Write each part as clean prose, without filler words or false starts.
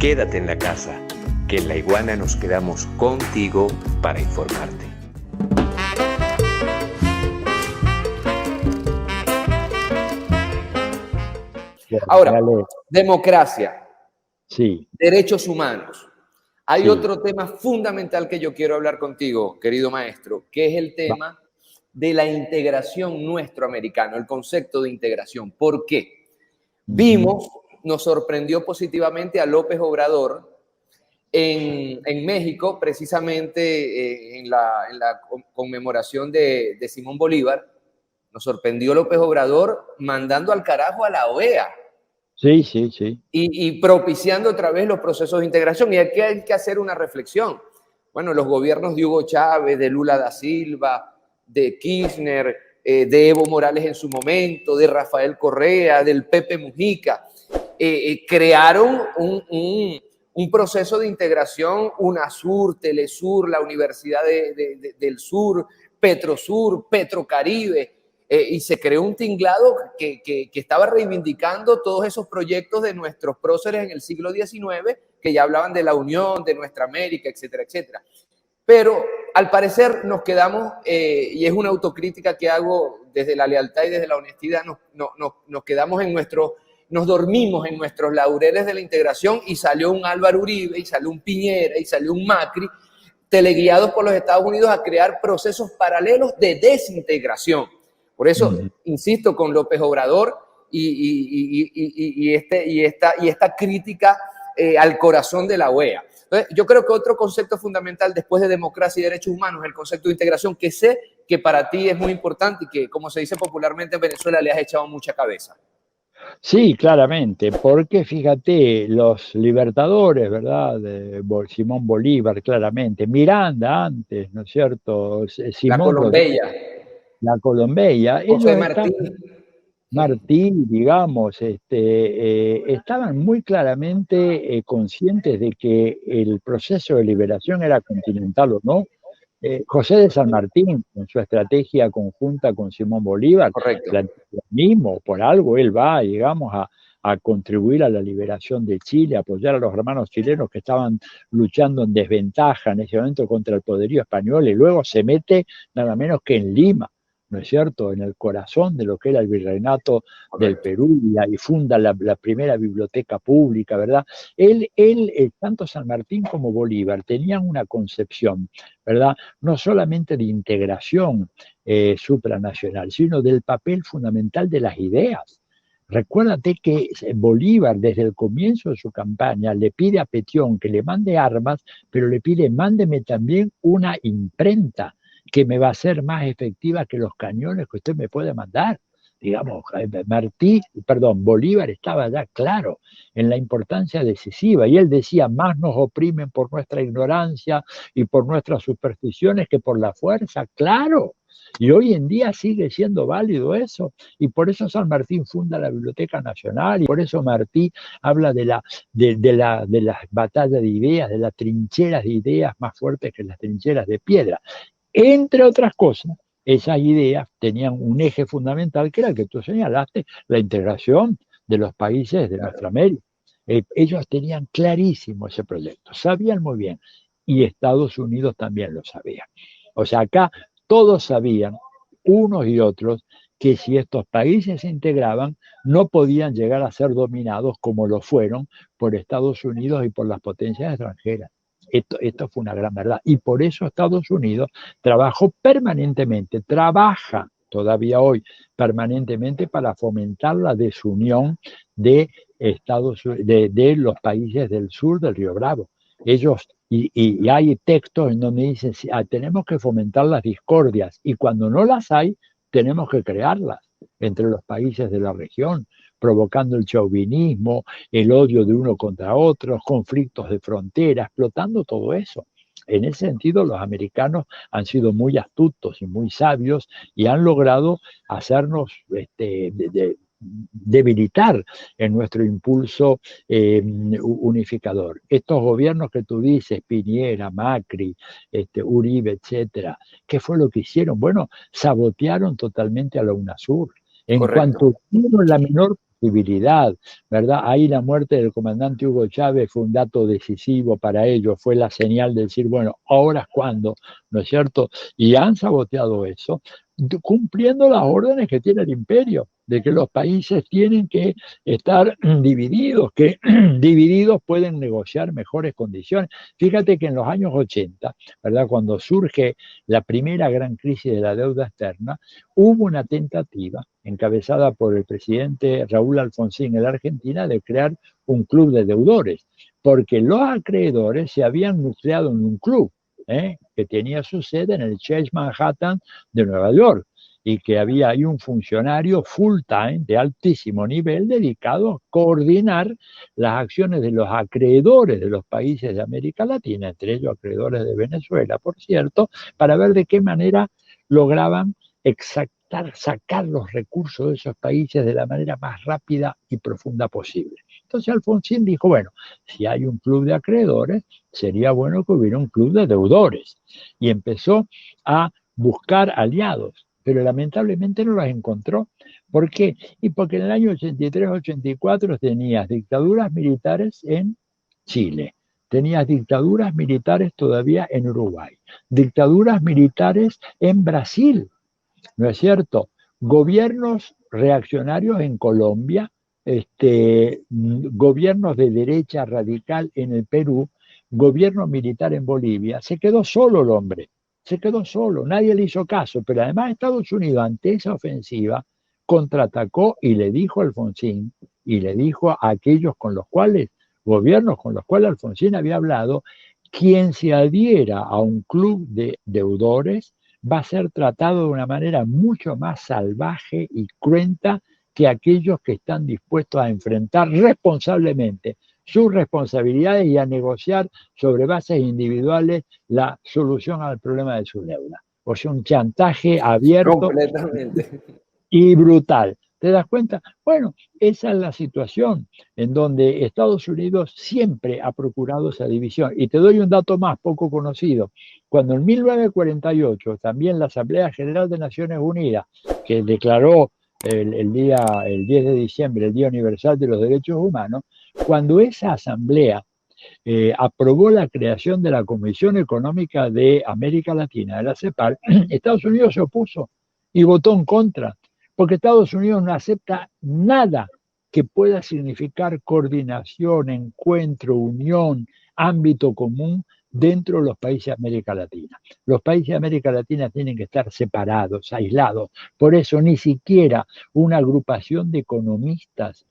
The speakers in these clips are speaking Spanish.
Quédate en la casa, que en La Iguana nos quedamos contigo para informarte. Ahora, democracia, sí, derechos humanos. Hay sí. otro tema fundamental que yo quiero hablar contigo, querido maestro, que es el tema de la integración nuestroamericana, el concepto de integración. ¿Por qué? Vimos, nos sorprendió positivamente a López Obrador en México, precisamente en la conmemoración de Simón Bolívar. Nos sorprendió López Obrador mandando al carajo a la OEA. Sí, sí, sí. Y propiciando otra vez los procesos de integración. Y aquí hay que hacer una reflexión. Bueno, los gobiernos de Hugo Chávez, de Lula da Silva, de Kirchner, de Evo Morales en su momento, de Rafael Correa, del Pepe Mujica, crearon un proceso de integración, UNASUR, Telesur, la Universidad del Sur, Petrosur, Petrocaribe, y se creó un tinglado que estaba reivindicando todos esos proyectos de nuestros próceres en el siglo XIX, que ya hablaban de la unión, de nuestra América, etcétera, etcétera. Pero al parecer nos quedamos, y es una autocrítica que hago desde la lealtad y desde la honestidad, nos quedamos nos dormimos en nuestros laureles de la integración, y salió un Álvaro Uribe, y salió un Piñera, y salió un Macri, teleguiados por los Estados Unidos a crear procesos paralelos de desintegración. Por eso, insisto con López Obrador y esta crítica al corazón de la OEA. Entonces, yo creo que otro concepto fundamental después de democracia y derechos humanos es el concepto de integración, que sé que para ti es muy importante y que, como se dice popularmente en Venezuela, le has echado mucha cabeza. Sí, claramente, porque fíjate, los libertadores, ¿verdad? De Simón Bolívar, claramente, Miranda antes, ¿no es cierto? La Simón Rodríguez, Colombeya, la Colombella, José ellos estaban, Martí. Martí, digamos, estaban muy claramente conscientes de que el proceso de liberación era continental o no. José de San Martín, en su estrategia conjunta con Simón Bolívar, Correcto. lo mismo, por algo él va, digamos, a contribuir a la liberación de Chile, a apoyar a los hermanos chilenos que estaban luchando en desventaja en ese momento contra el poderío español, y luego se mete nada menos que en Lima, ¿no es cierto?, en el corazón de lo que era el virreinato del Perú, y funda la primera biblioteca pública, ¿verdad? Él, tanto San Martín como Bolívar tenían una concepción, ¿verdad?, no solamente de integración supranacional, sino del papel fundamental de las ideas. Recuérdate que Bolívar, desde el comienzo de su campaña, le pide a Petión que le mande armas, pero le pide, mándeme también una imprenta que me va a ser más efectiva que los cañones que usted me puede mandar. Digamos, Bolívar estaba ya claro en la importancia decisiva, y él decía, más nos oprimen por nuestra ignorancia y por nuestras supersticiones que por la fuerza, claro. Y hoy en día sigue siendo válido eso, y por eso San Martín funda la Biblioteca Nacional, y por eso Martí habla de las batallas de ideas, de las trincheras de ideas más fuertes que las trincheras de piedra. Entre otras cosas, esas ideas tenían un eje fundamental que era el que tú señalaste, la integración de los países de nuestra América. Ellos tenían clarísimo ese proyecto, sabían muy bien, y Estados Unidos también lo sabía. O sea, acá todos sabían, unos y otros, que si estos países se integraban, no podían llegar a ser dominados como lo fueron por Estados Unidos y por las potencias extranjeras. Esto fue una gran verdad. Y por eso Estados Unidos trabaja todavía hoy permanentemente para fomentar la desunión de los países del sur del Río Bravo. Ellos, y hay textos en donde dicen, tenemos que fomentar las discordias, y cuando no las hay, tenemos que crearlas entre los países de la región, provocando el chauvinismo, el odio de uno contra otro, conflictos de frontera, explotando todo eso. En ese sentido, los americanos han sido muy astutos y muy sabios, y han logrado hacernos debilitar en nuestro impulso unificador. Estos gobiernos que tú dices, Piñera, Macri, Uribe, etcétera, ¿qué fue lo que hicieron? Bueno, sabotearon totalmente a la UNASUR. En cuanto tuvieron la menor irreversibilidad, ¿verdad? Ahí la muerte del comandante Hugo Chávez fue un dato decisivo para ellos, fue la señal de decir, bueno, ahora es cuando, ¿no es cierto? Y han saboteado eso, cumpliendo las órdenes que tiene el imperio, de que los países tienen que estar divididos, que divididos pueden negociar mejores condiciones. Fíjate que en los años 80, ¿verdad? Cuando surge la primera gran crisis de la deuda externa, hubo una tentativa encabezada por el presidente Raúl Alfonsín en la Argentina de crear un club de deudores, porque los acreedores se habían nucleado en un club, que tenía su sede en el Chase Manhattan de Nueva York, y que había ahí un funcionario full time de altísimo nivel dedicado a coordinar las acciones de los acreedores de los países de América Latina, entre ellos acreedores de Venezuela, por cierto, para ver de qué manera lograban sacar los recursos de esos países de la manera más rápida y profunda posible. Entonces Alfonsín dijo, bueno, si hay un club de acreedores, sería bueno que hubiera un club de deudores. Y empezó a buscar aliados, pero lamentablemente no los encontró. ¿Por qué? Y porque en el año 83-84 tenías dictaduras militares en Chile, tenías dictaduras militares todavía en Uruguay, dictaduras militares en Brasil, ¿no es cierto? Gobiernos reaccionarios en Colombia, gobiernos de derecha radical en el Perú, gobierno militar en Bolivia. Se quedó solo el hombre, se quedó solo, nadie le hizo caso, pero además Estados Unidos ante esa ofensiva contraatacó y le dijo a Alfonsín, y le dijo a aquellos con los cuales, gobiernos con los cuales Alfonsín había hablado, quien se adhiera a un club de deudores va a ser tratado de una manera mucho más salvaje y cruenta que aquellos que están dispuestos a enfrentar responsablemente sus responsabilidades y a negociar sobre bases individuales la solución al problema de su deuda. O sea, un chantaje abierto completamente y brutal. ¿Te das cuenta? Bueno, esa es la situación en donde Estados Unidos siempre ha procurado esa división. Y te doy un dato más poco conocido. Cuando en 1948 también la Asamblea General de Naciones Unidas, que declaró el 10 de diciembre, el Día Universal de los Derechos Humanos, cuando esa asamblea aprobó la creación de la Comisión Económica de América Latina, de la CEPAL, Estados Unidos se opuso y votó en contra, porque Estados Unidos no acepta nada que pueda significar coordinación, encuentro, unión, ámbito común dentro de los países de América Latina. Los países de América Latina tienen que estar separados, aislados. Por eso ni siquiera una agrupación de economistas,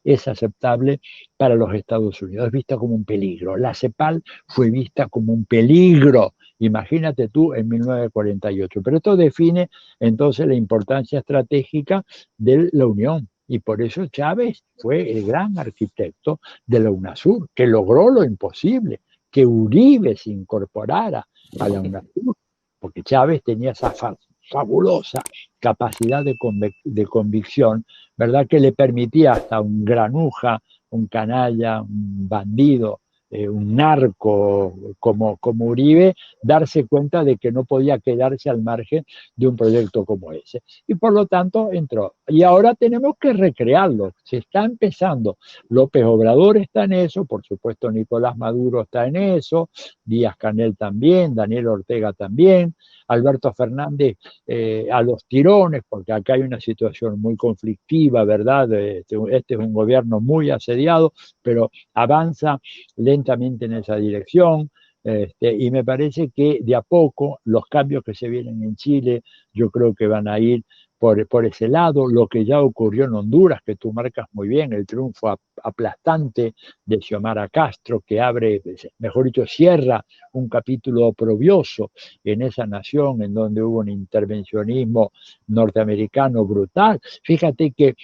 es aceptable para los Estados Unidos. Es vista como un peligro. La CEPAL fue vista como un peligro. Imagínate tú en 1948. Pero esto define entonces la importancia estratégica de la Unión. Y por eso Chávez fue el gran arquitecto de la UNASUR, que logró lo imposible, que Uribe se incorporara a la UNASUR, porque Chávez tenía esa fabulosa capacidad de convicción, ¿verdad? Que le permitía hasta un granuja, un canalla, un bandido, un narco como Uribe, darse cuenta de que no podía quedarse al margen de un proyecto como ese. Y por lo tanto entró. Y ahora tenemos que recrearlo. Se está empezando. López Obrador está en eso, por supuesto Nicolás Maduro está en eso, Díaz-Canel también, Daniel Ortega también, Alberto Fernández a los tirones, porque acá hay una situación muy conflictiva, ¿verdad? Este es un gobierno muy asediado, pero avanza lentamente en esa dirección. Y me parece que de a poco los cambios que se vienen en Chile, yo creo que van a ir por ese lado. Lo que ya ocurrió en Honduras, que tú marcas muy bien, el triunfo aplastante de Xiomara Castro, que abre, mejor dicho, cierra un capítulo oprobioso en esa nación en donde hubo un intervencionismo norteamericano brutal. Fíjate que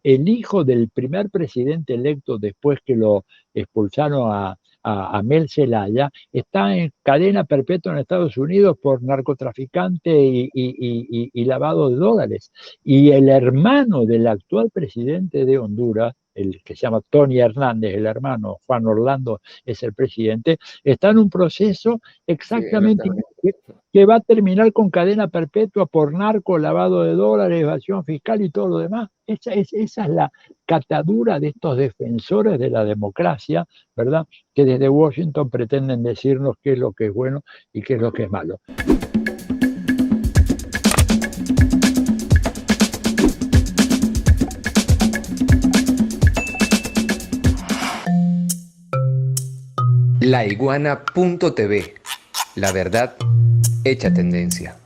el hijo del primer presidente electo después que lo expulsaron a Mel Zelaya, está en cadena perpetua en Estados Unidos por narcotraficante y lavado de dólares. Y el hermano del actual presidente de Honduras, el que se llama Tony Hernández, el hermano, Juan Orlando es el presidente, está en un proceso exactamente que va a terminar con cadena perpetua por narco, lavado de dólares, evasión fiscal y todo lo demás. Esa es la catadura de estos defensores de la democracia, ¿verdad? Que desde Washington pretenden decirnos qué es lo que es bueno y qué es lo que es malo. laiguana.tv, la verdad hecha tendencia.